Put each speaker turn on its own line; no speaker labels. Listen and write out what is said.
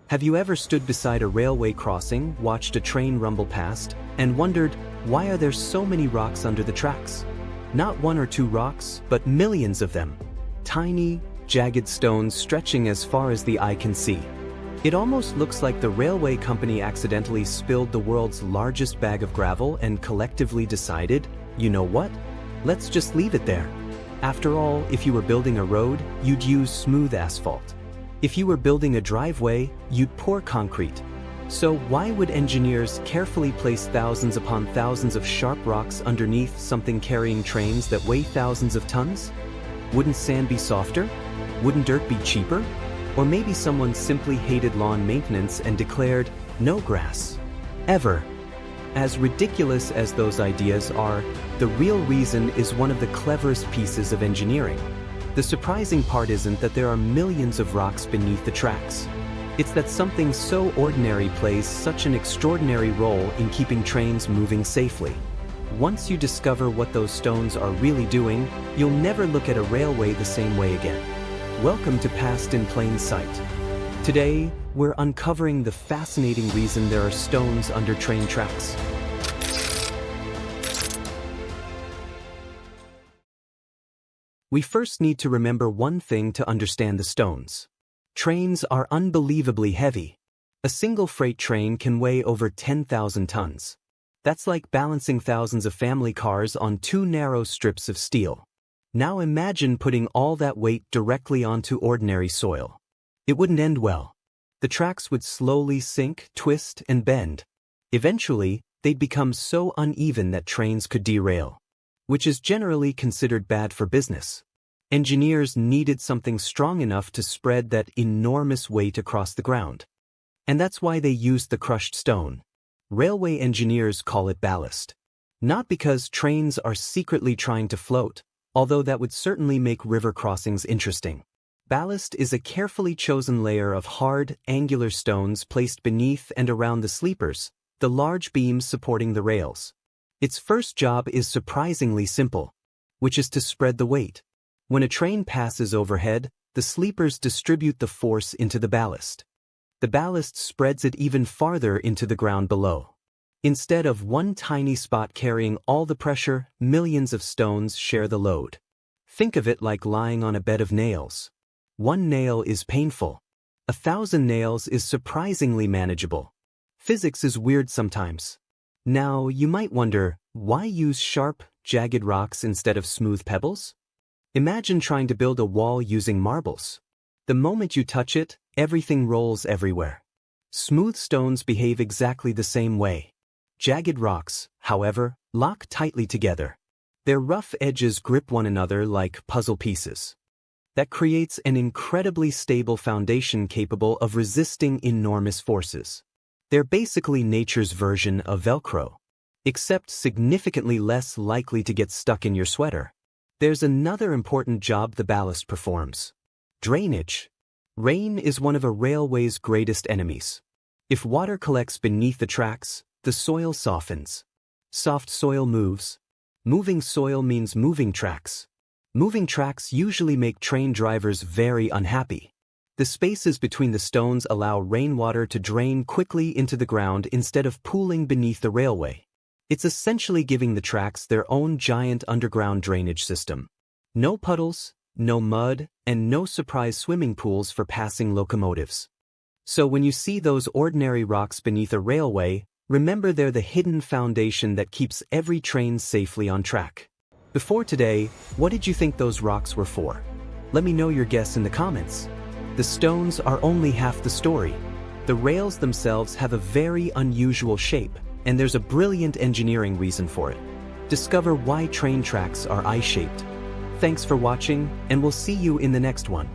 Have you ever stood beside a railway crossing, watched a train rumble past, and wondered, why are there so many rocks under the tracks? Not one or two rocks, but millions of them. Tiny, jagged stones stretching as far as the eye can see. It almost looks like the railway company accidentally spilled the world's largest bag of gravel and collectively decided, you know what? Let's just leave it there. After all, if you were building a road, you'd use smooth asphalt. If you were building a driveway, you'd pour concrete. So why would engineers carefully place thousands upon thousands of sharp rocks underneath something carrying trains that weigh thousands of tons? Wouldn't sand be softer? Wouldn't dirt be cheaper? Or maybe someone simply hated lawn maintenance and declared, no grass. Ever. As ridiculous as those ideas are, the real reason is one of the cleverest pieces of engineering. The surprising part isn't that there are millions of rocks beneath the tracks. It's that something so ordinary plays such an extraordinary role in keeping trains moving safely. Once you discover what those stones are really doing, you'll never look at a railway the same way again. Welcome to Past in Plain Sight. Today, we're uncovering the fascinating reason there are stones under train tracks. We first need to remember one thing to understand the stones. Trains are unbelievably heavy. A single freight train can weigh over 10,000 tons. That's like balancing thousands of family cars on two narrow strips of steel. Now imagine putting all that weight directly onto ordinary soil. It wouldn't end well. The tracks would slowly sink, twist, and bend. Eventually, they'd become so uneven that trains could derail, which is generally considered bad for business. Engineers needed something strong enough to spread that enormous weight across the ground. And that's why they used the crushed stone. Railway engineers call it ballast. Not because trains are secretly trying to float, although that would certainly make river crossings interesting. Ballast is a carefully chosen layer of hard, angular stones placed beneath and around the sleepers, the large beams supporting the rails. Its first job is surprisingly simple, which is to spread the weight. When a train passes overhead, the sleepers distribute the force into the ballast. The ballast spreads it even farther into the ground below. Instead of one tiny spot carrying all the pressure, millions of stones share the load. Think of it like lying on a bed of nails. One nail is painful. 1,000 nails is surprisingly manageable. Physics is weird sometimes. Now, you might wonder, why use sharp, jagged rocks instead of smooth pebbles? Imagine trying to build a wall using marbles. The moment you touch it, everything rolls everywhere. Smooth stones behave exactly the same way. Jagged rocks, however, lock tightly together. Their rough edges grip one another like puzzle pieces. That creates an incredibly stable foundation capable of resisting enormous forces. They're basically nature's version of Velcro, except significantly less likely to get stuck in your sweater. There's another important job the ballast performs. Drainage. Rain is one of a railway's greatest enemies. If water collects beneath the tracks, the soil softens. Soft soil moves. Moving soil means moving tracks. Moving tracks usually make train drivers very unhappy. The spaces between the stones allow rainwater to drain quickly into the ground instead of pooling beneath the railway. It's essentially giving the tracks their own giant underground drainage system. No puddles, no mud, and no surprise swimming pools for passing locomotives. So when you see those ordinary rocks beneath a railway, remember they're the hidden foundation that keeps every train safely on track. Before today, what did you think those rocks were for? Let me know your guess in the comments. The stones are only half the story. The rails themselves have a very unusual shape, and there's a brilliant engineering reason for it. Discover why train tracks are eye-shaped. Thanks for watching, and we'll see you in the next one.